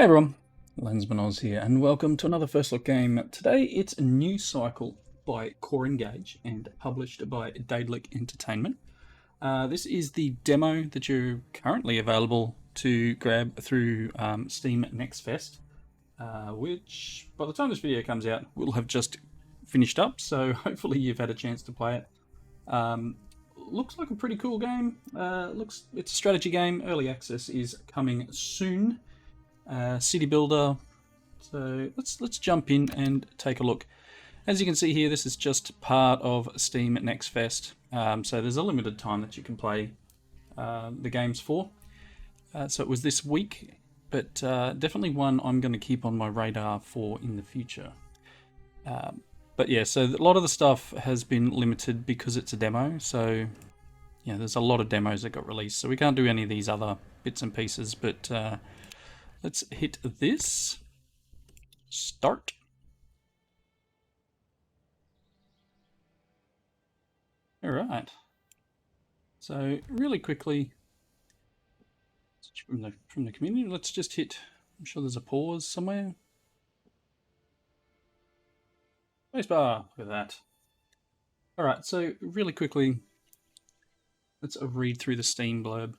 Hey everyone, Lensman Oz here, and welcome to another First Look game. Today it's a new cycle by Core Engage and published by Daedalic Entertainment. This is the demo that you're currently available to grab through Steam Next Fest, which by the time this video comes out will have just finished up, so hopefully you've had a chance to play it. Looks like a pretty cool game. It's a strategy game. Early access is coming soon. City builder. So let's jump in and take a look. As you can see here, this is just part of Steam Next Fest. So there's a limited time that you can play the games for. So it was this week, but definitely one I'm going to keep on my radar for in the future. But yeah, so a lot of the stuff has been limited because it's a demo. So yeah, there's a lot of demos that got released. So we can't do any of these other bits and pieces, but let's hit this. Start. All right. So really quickly from the community, let's just hit. I'm sure there's a pause somewhere. Spacebar. Look at that. All right. So really quickly, let's read through the Steam blurb.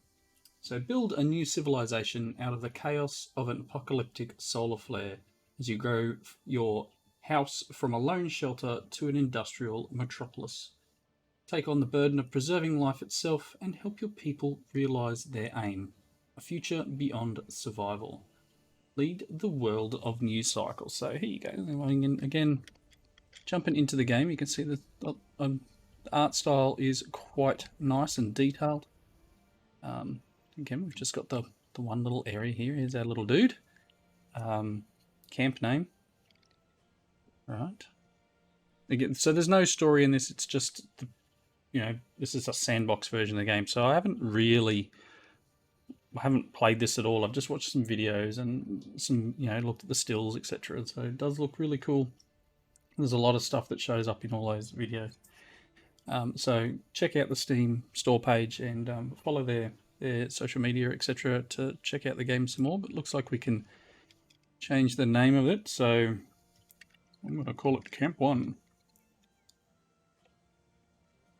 So build a new civilization out of the chaos of an apocalyptic solar flare as you grow your house from a lone shelter to an industrial metropolis. Take on the burden of preserving life itself and help your people realize their aim, a future beyond survival. Lead the world of new cycles. So here you go. Again, jumping into the game, you can see the art style is quite nice and detailed. Again, we've just got the one little area here. Here's our little dude. Camp name. Right. Again, so there's no story in this. It's just, this is a sandbox version of the game. So I haven't played this at all. I've just watched some videos and looked at the stills, etc. So it does look really cool. There's a lot of stuff that shows up in all those videos. So check out the Steam store page and follow their social media, etc. to check out the game some more. But it looks like we can change the name of it. So I'm going to call it Camp 1.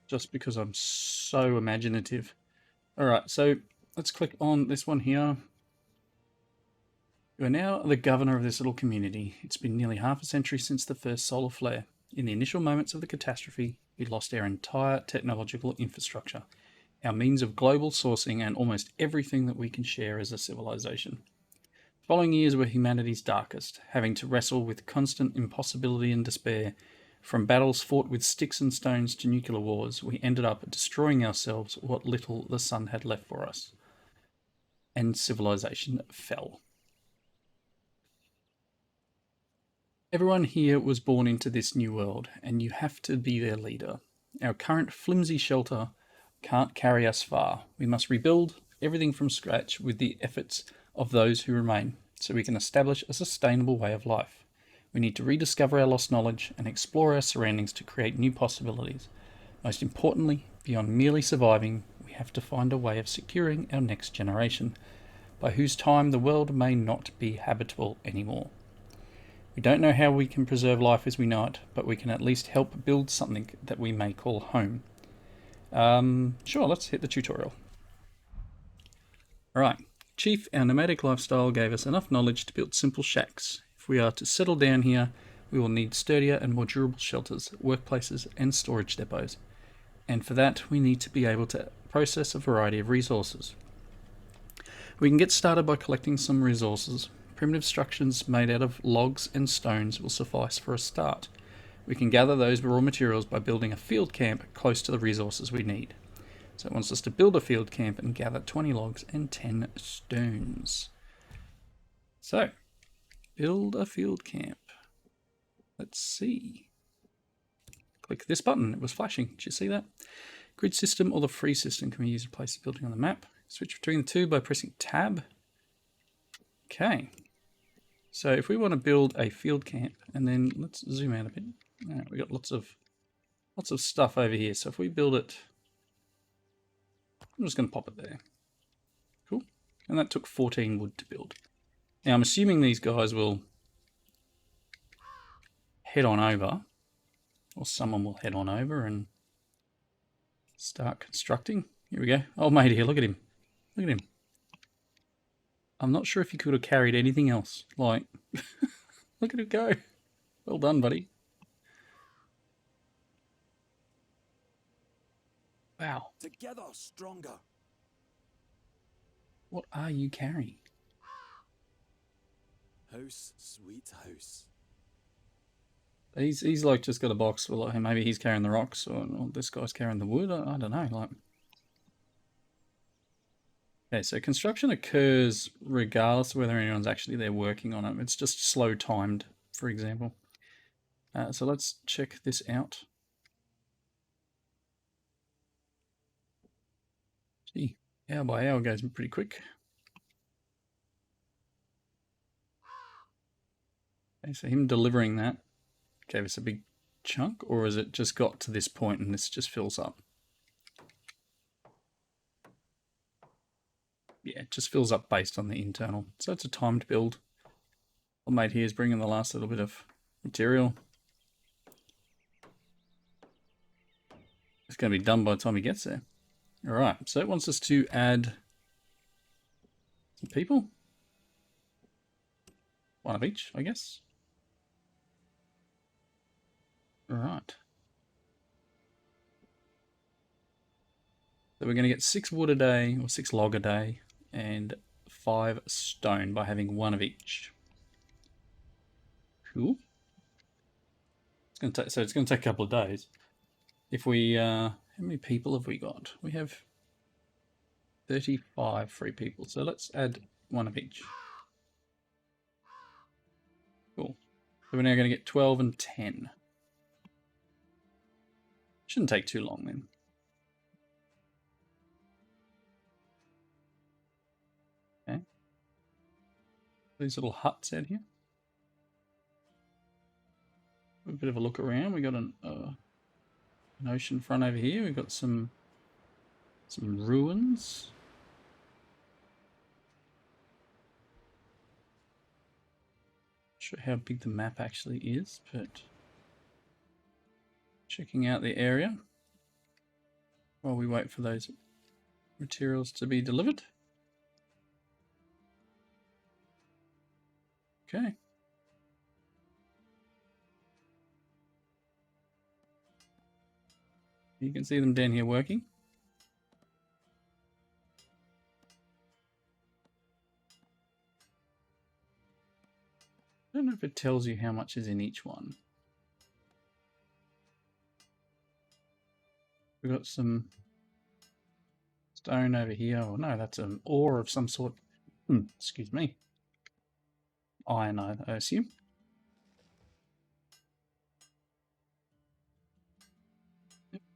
Just because I'm so imaginative. Alright, so let's click on this one here. You are now the governor of this little community. It's been nearly half a century since the first solar flare. In the initial moments of the catastrophe, we lost our entire technological infrastructure, our means of global sourcing, and almost everything that we can share as a civilization. The following years were humanity's darkest, having to wrestle with constant impossibility and despair. From battles fought with sticks and stones to nuclear wars, we ended up destroying ourselves what little the sun had left for us. And civilization fell. Everyone here was born into this new world, and you have to be their leader. Our current flimsy shelter can't carry us far. We must rebuild everything from scratch with the efforts of those who remain, so we can establish a sustainable way of life. We need to rediscover our lost knowledge and explore our surroundings to create new possibilities. Most importantly, beyond merely surviving, we have to find a way of securing our next generation, by whose time the world may not be habitable anymore. We don't know how we can preserve life as we know it, but we can at least help build something that we may call home. Sure, let's hit the tutorial. Alright, Chief, our nomadic lifestyle gave us enough knowledge to build simple shacks. If we are to settle down here, we will need sturdier and more durable shelters, workplaces, and storage depots. And for that, we need to be able to process a variety of resources. We can get started by collecting some resources. Primitive structures made out of logs and stones will suffice for a start. We can gather those raw materials by building a field camp close to the resources we need. So it wants us to build a field camp and gather 20 logs and 10 stones. So, build a field camp. Let's see. Click this button. It was flashing. Did you see that? Grid system or the free system can be used to place the building on the map. Switch between the two by pressing tab. Okay. So if we want to build a field camp, and then let's zoom out a bit. Right, we got lots of stuff over here. So if we build it, I'm just going to pop it there. Cool. And that took 14 wood to build. Now, I'm assuming these guys will head on over, or someone will head on over and start constructing. Here we go. Oh, mate, here, look at him. Look at him. I'm not sure if he could have carried anything else. Like, look at him go. Well done, buddy. Wow. Together stronger. What are you carrying? House, sweet house. He's like just got a box. Well, like, maybe he's carrying the rocks, or this guy's carrying the wood. I don't know. Like, okay, so construction occurs regardless of whether anyone's actually there working on it. It's just slow timed, for example. So let's check this out. Gee, hour by hour goes pretty quick. Okay, so him delivering that gave us a big chunk, or has it just got to this point and this just fills up? Yeah, it just fills up based on the internal. So it's a timed build. What mate here is bringing the last little bit of material. It's going to be done by the time he gets there. All right, so it wants us to add some people. One of each, I guess. All right. So we're going to get 6 wood a day, or 6 log a day, and 5 stone by having one of each. Cool. It's going to take, so it's going to take a couple of days. If we, how many people have we got? We have 35 free people. So let's add one of each. Cool. So we're now going to get 12 and 10. Shouldn't take too long then. Okay. These little huts out here. A bit of a look around. We got an ocean front over here. We've got some ruins. Not sure how big the map actually is, but checking out the area while we wait for those materials to be delivered. Okay. You can see them down here working. I don't know if it tells you how much is in each one. We've got some stone over here. Oh no, that's an ore of some sort. Excuse me. Iron, I assume.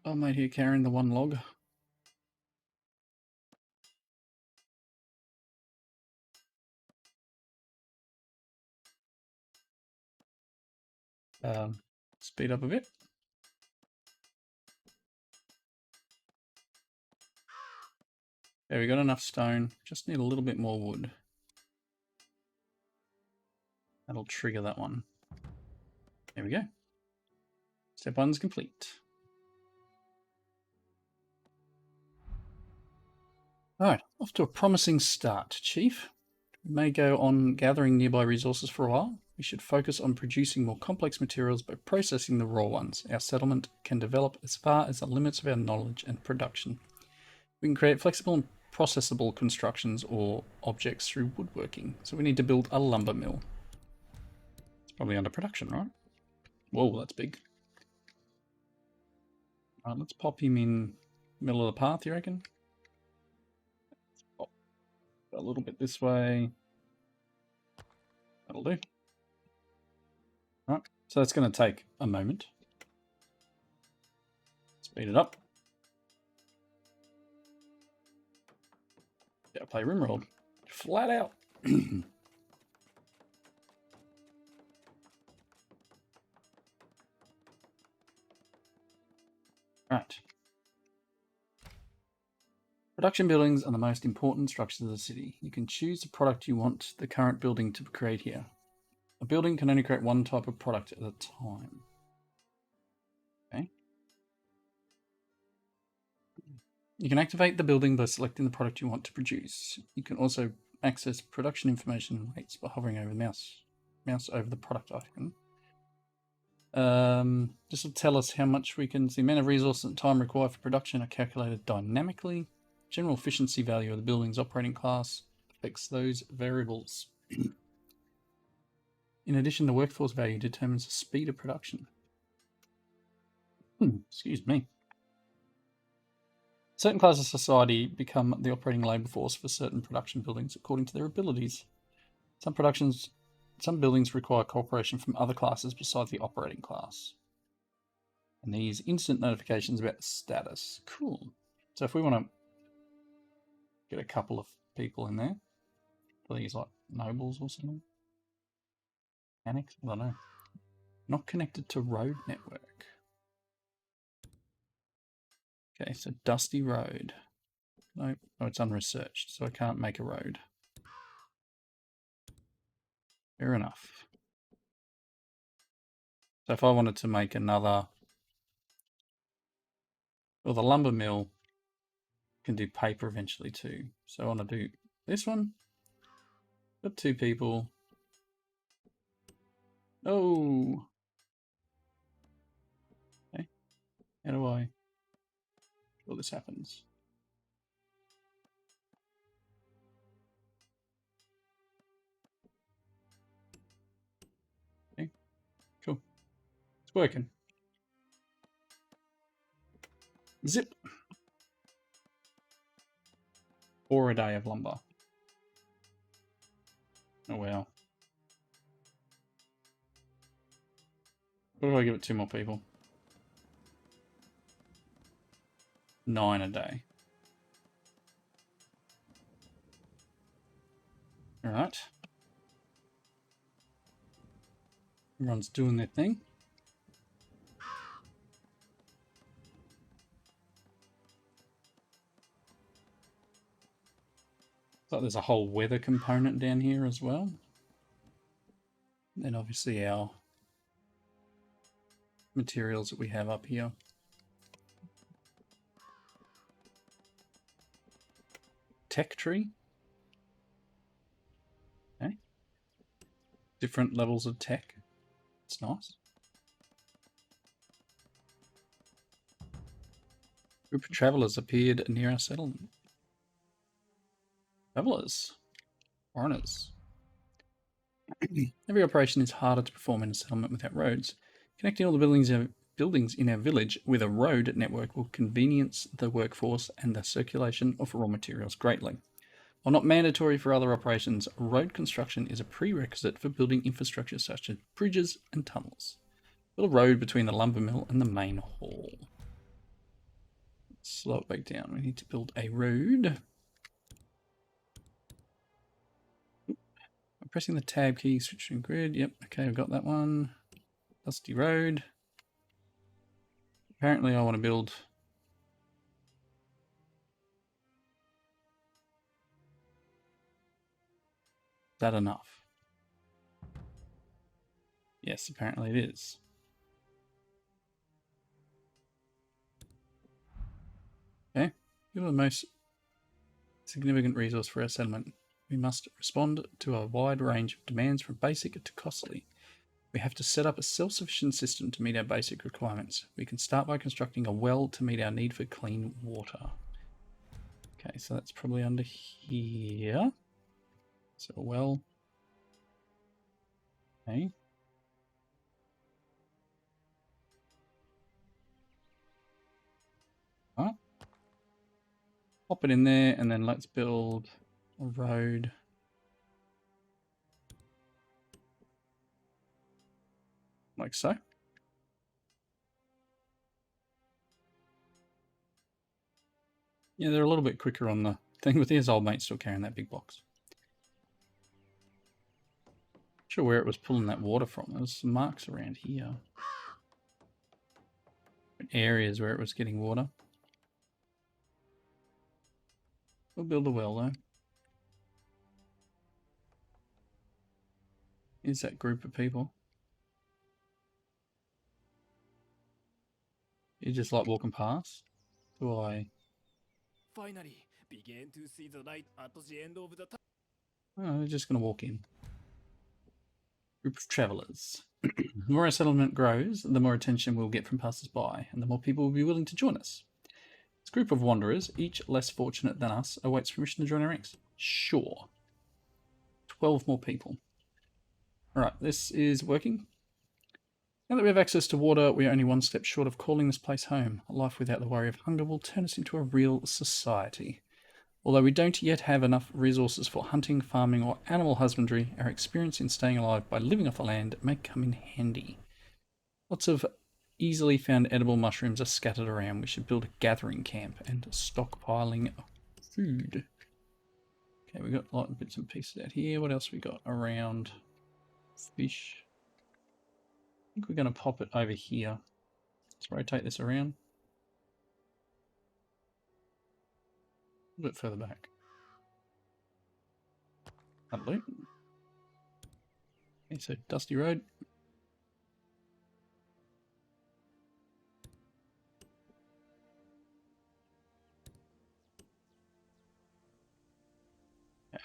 Oh, mate here carrying the one log. Speed up a bit. There, we got enough stone. Just need a little bit more wood. That'll trigger that one. There we go. Step 1's complete. Alright, off to a promising start, Chief. We may go on gathering nearby resources for a while. We should focus on producing more complex materials by processing the raw ones. Our settlement can develop as far as the limits of our knowledge and production. We can create flexible and processable constructions or objects through woodworking. So we need to build a lumber mill. It's probably under production, right? Whoa, that's big. Alright, let's pop him in the middle of the path, you reckon? Pop a little bit this way. That'll do. Alright, so that's going to take a moment. Speed it up. Gotta play Rimworld. Flat out. Right. Production buildings are the most important structures of the city. You can choose the product you want the current building to create here. A building can only create one type of product at a time. Okay. You can activate the building by selecting the product you want to produce. You can also access production information and rates by hovering over the mouse over the product icon. This will tell us how much we can. The amount of resources and time required for production are calculated dynamically. General efficiency value of the building's operating class affects those variables. In addition, the workforce value determines the speed of production. Excuse me. Certain classes of society become the operating labour force for certain production buildings according to their abilities. Some buildings require cooperation from other classes besides the operating class. And these instant notifications about the status. Cool. So if we want to get a couple of people in there, are these like nobles or something? Mechanics? I don't know. Not connected to road network. Okay, so dusty road. No, it's unresearched, so I can't make a road. Fair enough. So if I wanted to make another, well, the lumber mill can do paper eventually too. So I want to do this one. Got 2 people. Oh. Okay. How do I? Well, this happens. Okay. Cool. It's working. Zip. 4 a day of lumber. Oh wow. What if I give it 2 more people? 9 a day. Alright. Everyone's doing their thing. So there's a whole weather component down here as well. And then obviously our materials that we have up here. Tech tree. Okay. Different levels of tech. It's nice. A group of travellers appeared near our settlement. Travellers. Foreigners. Every operation is harder to perform in a settlement without roads. Connecting all the buildings in our village with a road network will convenience the workforce and the circulation of raw materials greatly. While not mandatory for other operations, road construction is a prerequisite for building infrastructure such as bridges and tunnels. Build a road between the lumber mill and the main hall. Slow it back down. We need to build a road. I'm pressing the tab key, switching grid. Yep, okay, I've got that one. Dusty road. Apparently I want to build that enough. Yes, apparently it is. Okay, you're the most significant resource for our settlement. We must respond to a wide range of demands from basic to costly. We have to set up a self-sufficient system to meet our basic requirements. We can start by constructing a well to meet our need for clean water. Okay, so that's probably under here. So a well. Okay. Right. Pop it in there and then let's build a road. Like so. Yeah, they're a little bit quicker on the thing, but his old mate's still carrying that big box. Not sure where it was pulling that water from. There was some marks around here. Areas where it was getting water. We'll build a well, though. Here's that group of people. You just like walking past? Do I? Finally, began to see the light at the end of the tunnel. Oh, they're just going to walk in. Group of travellers. The more our settlement grows, the more attention we'll get from passers-by, and the more people will be willing to join us. This group of wanderers, each less fortunate than us, awaits permission to join our ranks. Sure. 12 more people. Alright, this is working. Now that we have access to water, we are only one step short of calling this place home. A life without the worry of hunger will turn us into a real society. Although we don't yet have enough resources for hunting, farming, or animal husbandry, our experience in staying alive by living off the land may come in handy. Lots of easily found edible mushrooms are scattered around. We should build a gathering camp and stockpiling food. Okay, we got a lot of bits and pieces out here. What else we got around? Fish. I think we're going to pop it over here. Let's rotate this around. A bit further back. That'll do. Okay, so Dusty Road. Okay.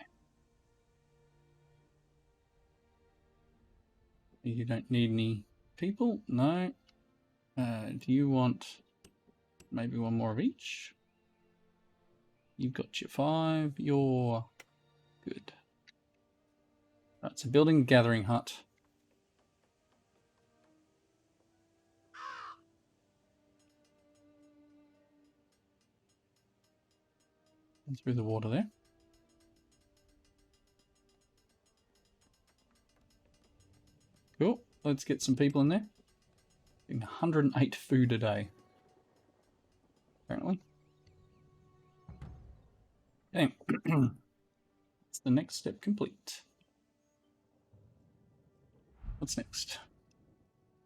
You don't need any people? No. Do you want maybe one more of each? You've got your 5. You're good. Right, so building a gathering hut. And through the water there. Cool. Let's get some people in there. 108 food a day. Apparently. Okay. That's the next step complete. What's next?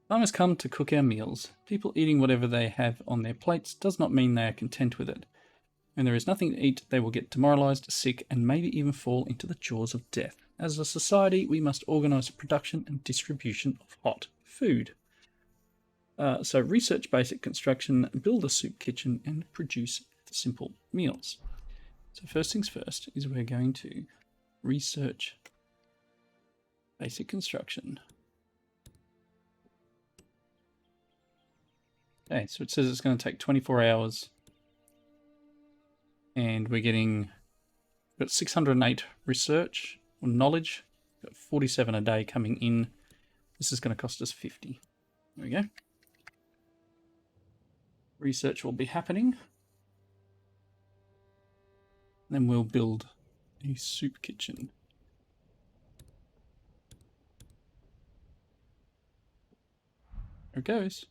Time has come to cook our meals. People eating whatever they have on their plates does not mean they are content with it. When there is nothing to eat, they will get demoralized, sick, and maybe even fall into the jaws of death. As a society, we must organize the production and distribution of hot food. So research basic construction, build a soup kitchen, and produce simple meals. So first things first is we're going to research basic construction. Okay, so it says it's going to take 24 hours. And we're getting, got 608 research or knowledge, got 47 a day coming in. This is going to cost us 50. There we go. Research will be happening. Then we'll build a soup kitchen. There it goes.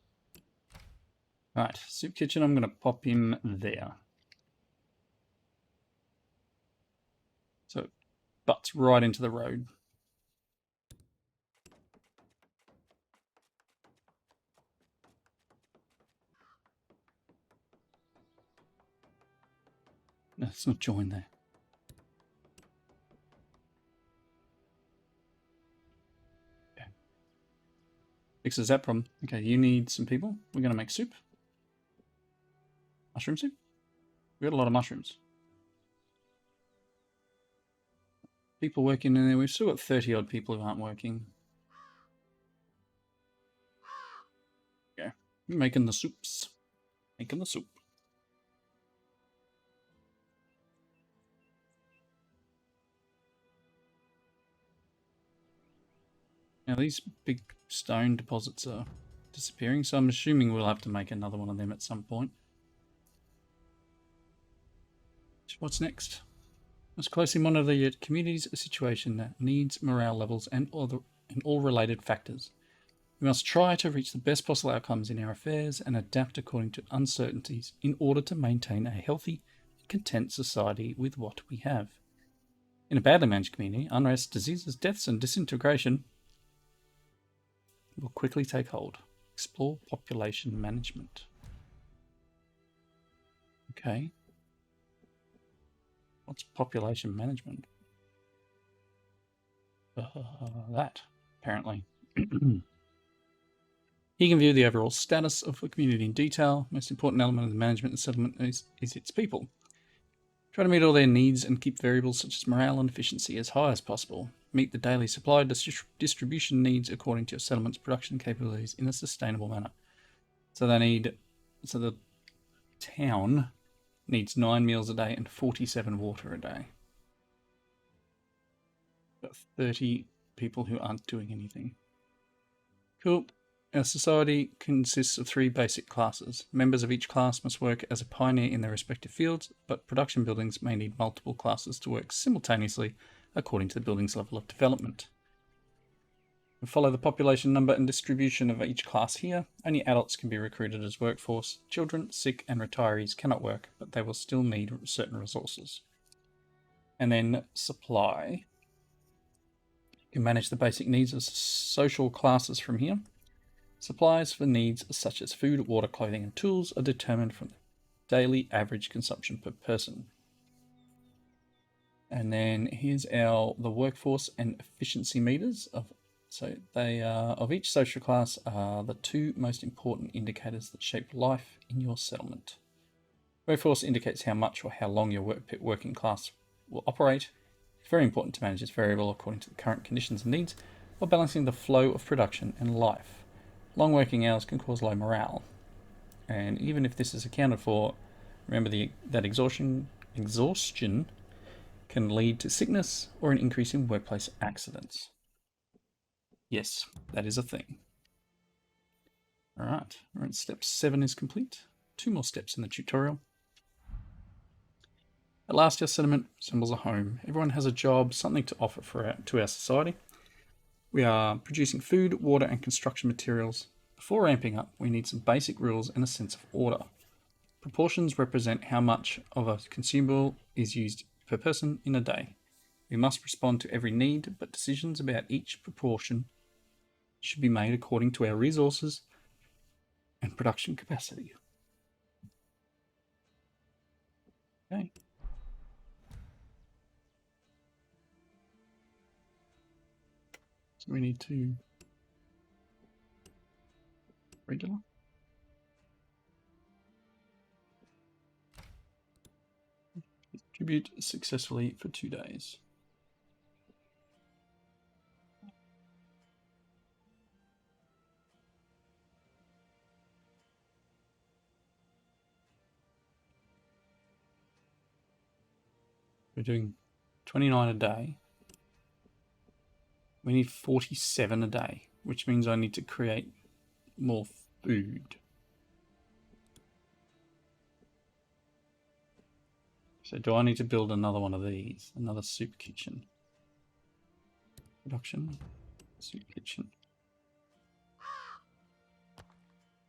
Right, soup kitchen, I'm going to pop him there. So it butts right into the road. No, it's not joined there. Okay. Fixes that problem. Okay, you need some people. We're going to make soup. Mushroom soup? We got a lot of mushrooms. People working in there. We've still got 30 odd people who aren't working. Okay. Making the soups. Making the soup. Now these big stone deposits are disappearing, so I'm assuming we'll have to make another one of them at some point. What's next? Must closely monitor your community's situation, needs, morale levels, and all related factors. We must try to reach the best possible outcomes in our affairs and adapt according to uncertainties in order to maintain a healthy, content society with what we have. In a badly managed community, unrest, diseases, deaths, and disintegration will quickly take hold. Explore population management. Okay. What's population management? That, apparently. He can view the overall status of the community in detail. Most important element of the management and settlement is its people. Try to meet all their needs and keep variables such as morale and efficiency as high as possible. Meet the daily supply distribution needs according to your settlement's production capabilities in a sustainable manner. So the town needs 9 meals a day and 47 water a day. Got 30 people who aren't doing anything. Cool. Our society consists of 3 basic classes. Members of each class must work as a pioneer in their respective fields, but production buildings may need multiple classes to work simultaneously according to the building's level of development. We follow the population number and distribution of each class here. Only adults can be recruited as workforce. Children, sick, and retirees cannot work, but they will still need certain resources. And then supply. You can manage the basic needs of social classes from here. Supplies for needs such as food, water, clothing, and tools are determined from the daily average consumption per person. And then here's the workforce and efficiency meters of each social class are the 2 most important indicators that shape life in your settlement. Workforce indicates how much or how long your working class will operate. It's very important to manage this variable according to the current conditions and needs while balancing the flow of production and life. Long working hours can cause low morale, and even if this is accounted for, remember that exhaustion can lead to sickness or an increase in workplace accidents. Yes, that is a thing. Alright, step 7 is complete. 2 more steps in the tutorial. At last, our settlement resembles a home. Everyone has a job, something to offer to our society. We are producing food, water, and construction materials. Before ramping up, we need some basic rules and a sense of order. Proportions represent how much of a consumable is used per person in a day. We must respond to every need, but decisions about each proportion should be made according to our resources and production capacity. Okay. So we need to regular. Distribute successfully for 2 days. We're doing 29 a day. We need 47 a day, which means I need to create more food. So do I need to build another one of these? Another soup kitchen. Production, soup kitchen.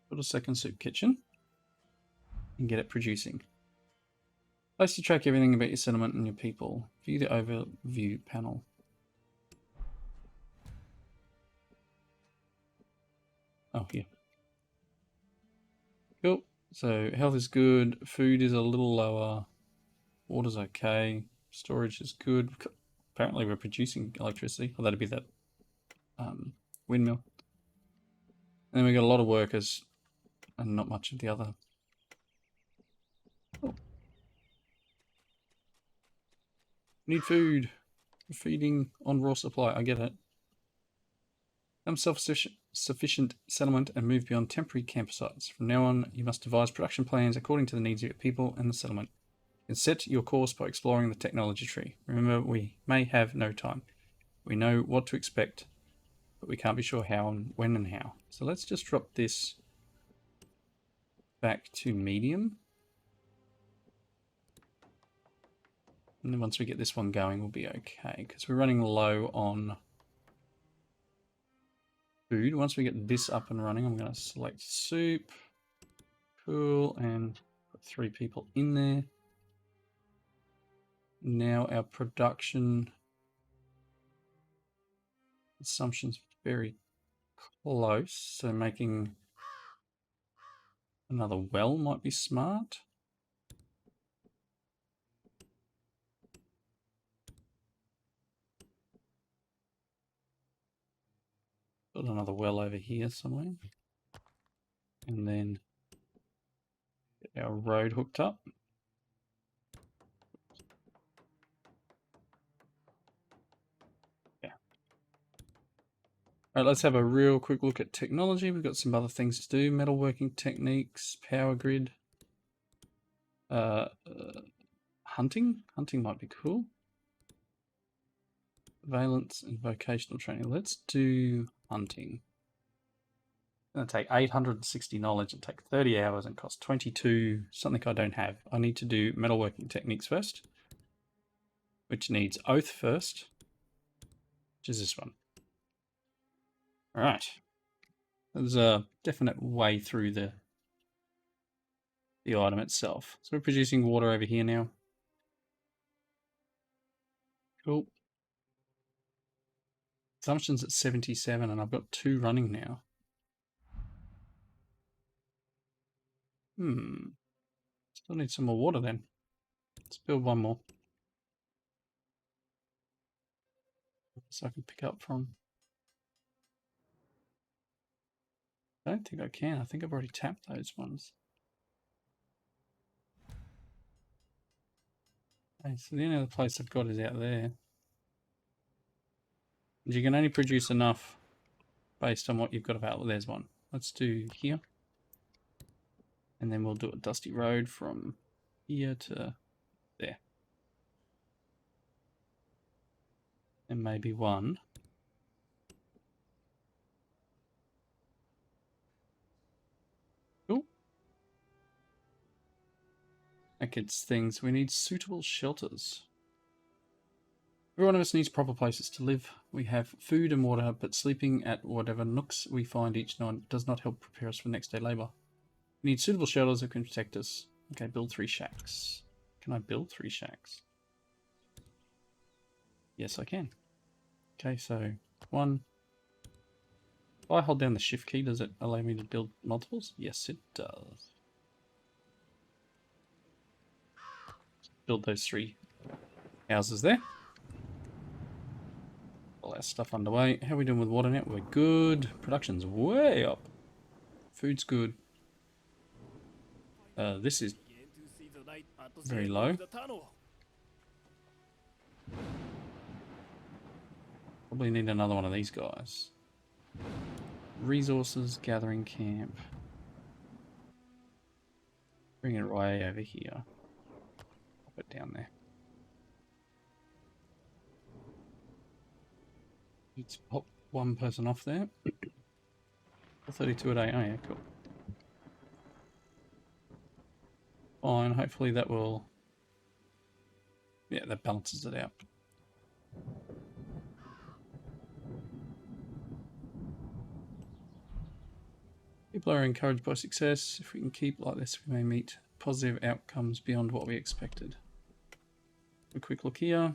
Build a second soup kitchen and get it producing. Place to track everything about your settlement and your people. View the overview panel. Oh, here. Cool. So health is good. Food is a little lower. Water's okay. Storage is good. Apparently we're producing electricity. Well, that'd be that windmill. And then we got a lot of workers and not much of the other. Oh. Need food. We're feeding on raw supply. I get it. Become self-sufficient settlement and move beyond temporary campsites. From now on, you must devise production plans according to the needs of your people and the settlement. You can set your course by exploring the technology tree. Remember, we may have no time. We know what to expect, but we can't be sure how and when and how. So let's just drop this back to medium. And then once we get this one going, we'll be okay, because we're running low on food. Once we get this up and running, I'm going to select soup. Cool, and put 3 people in there. Now our production consumption's very close, so making another well might be smart. Build another well over here somewhere. And then get our road hooked up. Yeah. All right, let's have a real quick look at technology. We've got some other things to do. Metalworking techniques, power grid. Hunting? Hunting might be cool. Valence and vocational training. Let's do hunting. It's going to take 860 knowledge and take 30 hours and cost 22, something I don't have. I need to do metalworking techniques first, which needs oath first, which is this one. All right. There's a definite way through the item itself. So we're producing water over here now. Cool. Consumption's at 77 and I've got 2 running now. Still need some more water then. Let's build one more. So I can pick up from. I don't think I can. I think I've already tapped those ones. Okay, so the only other place I've got is out there. And you can only produce enough based on what you've got available. There's one. Let's do here. And then we'll do a dusty road from here to there. And maybe one. Cool. That gets things. We need suitable shelters. Every one of us needs proper places to live. We have food and water, but sleeping at whatever nooks we find each night does not help prepare us for next day labour. We need suitable shelters that can protect us. Okay, build 3 shacks. Can I build 3 shacks? Yes, I can. Okay, so 1. If I hold down the shift key, does it allow me to build multiples? Yes, it does. Build those 3 houses there. All our stuff underway. How are we doing with water now? We're good. Production's way up. Food's good. This is very low. Probably need another one of these guys. Resources, gathering camp. Bring it way over here. Pop it down there. Let's pop one person off there. 32 a day. Oh yeah, cool. Fine, hopefully that will... Yeah, that balances it out. People are encouraged by success. If we can keep like this, we may meet positive outcomes beyond what we expected. A quick look here.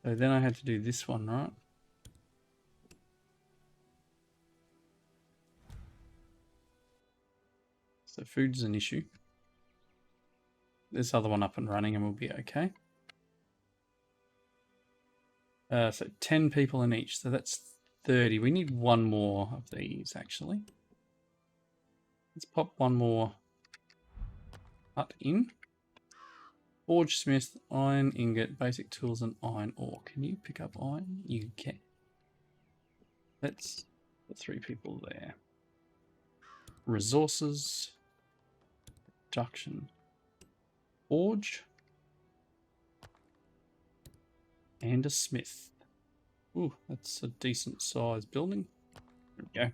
So then I had to do this one, right? So food's an issue. This other one up and running and we'll be okay. So 10 people in each, so that's 30. We need one more of these, actually. Let's pop one more hut in. Forge smith, iron ingot, basic tools, and iron ore. Can you pick up iron? You can. Let's put 3 people there. Resources. Production. Forge. And a smith. Ooh, that's a decent sized building. There we go.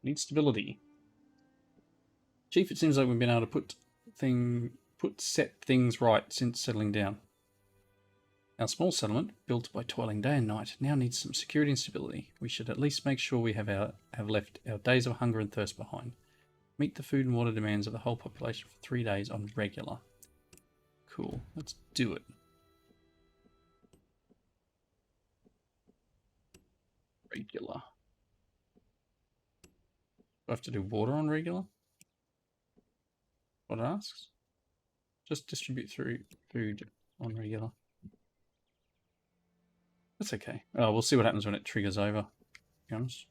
Need stability. Chief, it seems like we've been able to set things right since settling down. Our small settlement, built by toiling day and night, now needs some security and stability. We should at least make sure we have left our days of hunger and thirst behind. Meet the food and water demands of the whole population for 3 days on regular. Cool, let's do it. Regular. Do I have to do water on regular? What it asks? Just distribute through food on regular. That's okay. We'll see what happens when it triggers over, to be honest.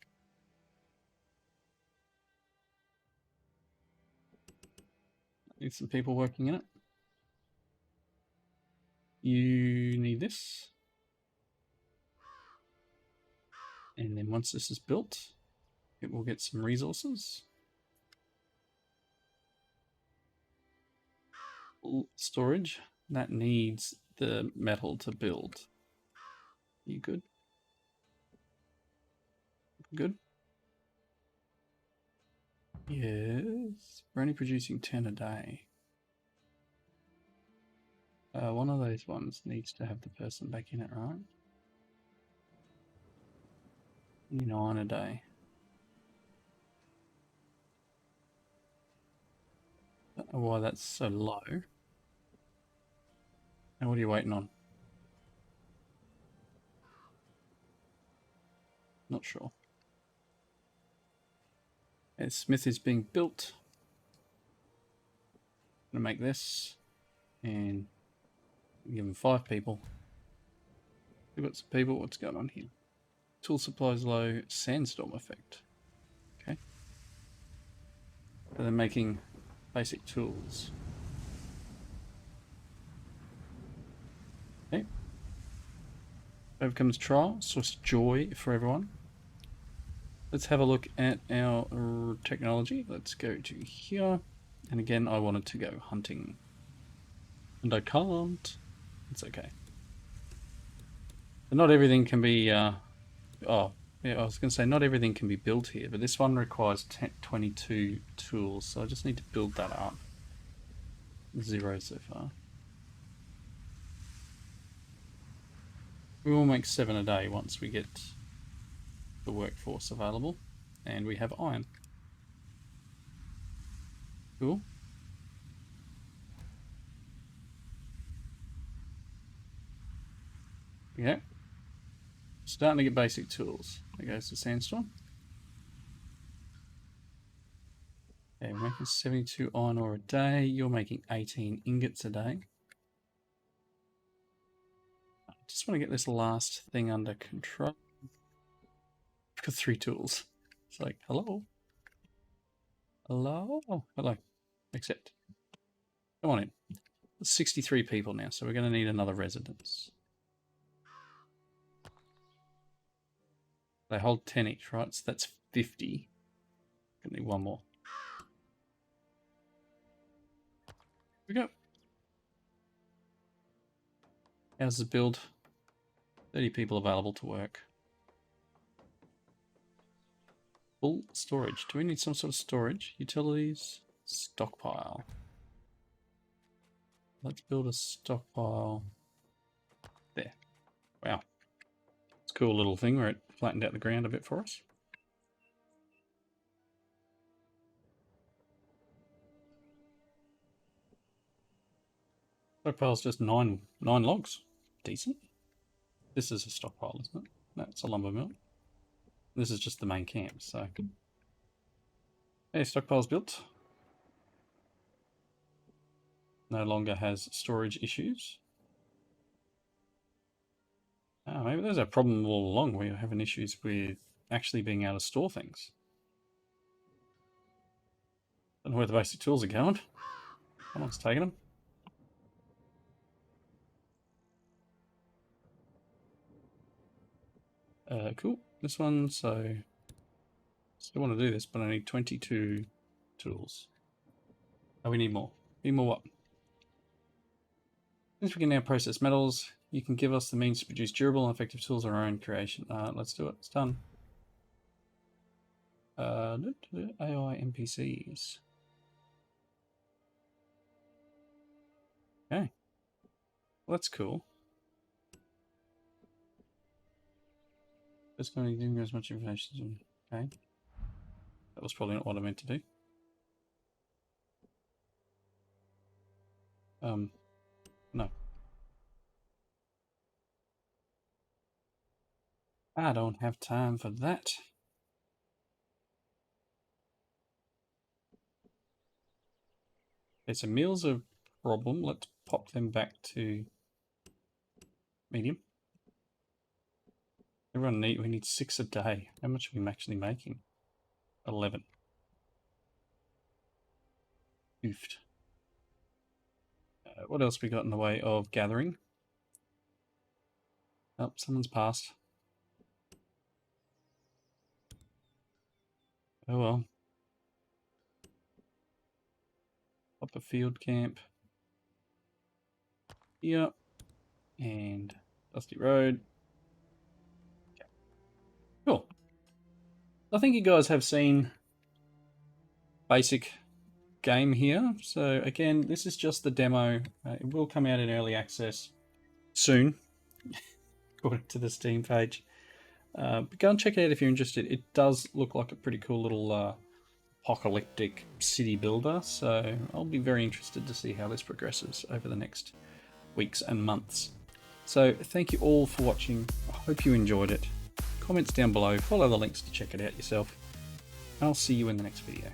Need some people working in it. You need this. And then once this is built, it will get some resources. Storage. That needs the metal to build. You good? Good? Yes. We're only producing 10 a day. One of those ones needs to have the person back in it, right? 9 a day. Don't know why that's so low. And what are you waiting on? Not sure. Okay, Smith is being built. I'm gonna make this and give him 5 people. We've got some people. What's going on here? Tool supplies low. Sandstorm effect. Okay. So they're making basic tools. Okay. Overcomes trial. Source joy for everyone. Let's have a look at our technology. Let's go to here. And again, I wanted to go hunting. And I can't. It's okay. But not everything can be... oh, yeah, I was going to say not everything can be built here. But this one requires 22 tools. So I just need to build that up. 0 so far. We will make 7 a day once we get the workforce available. And we have iron. Cool. Yeah. Starting to get basic tools. There goes the sandstorm. Okay, we're making 72 iron ore a day. You're making 18 ingots a day. I just want to get this last thing under control. I've got 3 tools. It's like, hello? Hello? Oh, hello. Accept. Come on in. There's 63 people now, so we're going to need another residence. They hold 10 each, right? So that's 50. Gonna need one more. Here we go. How's the build? 30 people available to work. Full storage. Do we need some sort of storage? Utilities? Stockpile. Let's build a stockpile. There. Wow. It's a cool little thing where it flattened out the ground a bit for us. Stockpile's just nine logs. Decent. This is a stockpile, isn't it? No, it's a lumber mill. This is just the main camp, so... Hey, stockpile's built. No longer has storage issues. Maybe there's a problem all along where you're having issues with actually being able to store things. Don't know where the basic tools are going. Someone's taking them. Cool. This one, so... Still want to do this, but I need 22 tools. Oh, we need more. Need more what? Since we can now process metals, you can give us the means to produce durable and effective tools of our own creation. Let's do it. It's done. AI NPCs. Okay. Well, that's cool. It's going to give me as much information as... Okay. That was probably not what I meant to do. No. I don't have time for that. Okay, so meals are a problem. Let's pop them back to medium. We need 6 a day. How much are we actually making? 11. Oofed. What else we got in the way of gathering? Oh, someone's passed. Oh well. Up a field camp. Here. And Dusty Road. Okay. Cool. I think you guys have seen basic game here. So again, this is just the demo. It will come out in early access soon, according to the Steam page. But go and check it out if you're interested. It does look like a pretty cool little apocalyptic city builder. So I'll be very interested to see how this progresses over the next weeks and months. So thank you all for watching. I hope you enjoyed it. Comments down below. Follow the links to check it out yourself. And I'll see you in the next video.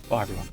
Bye everyone.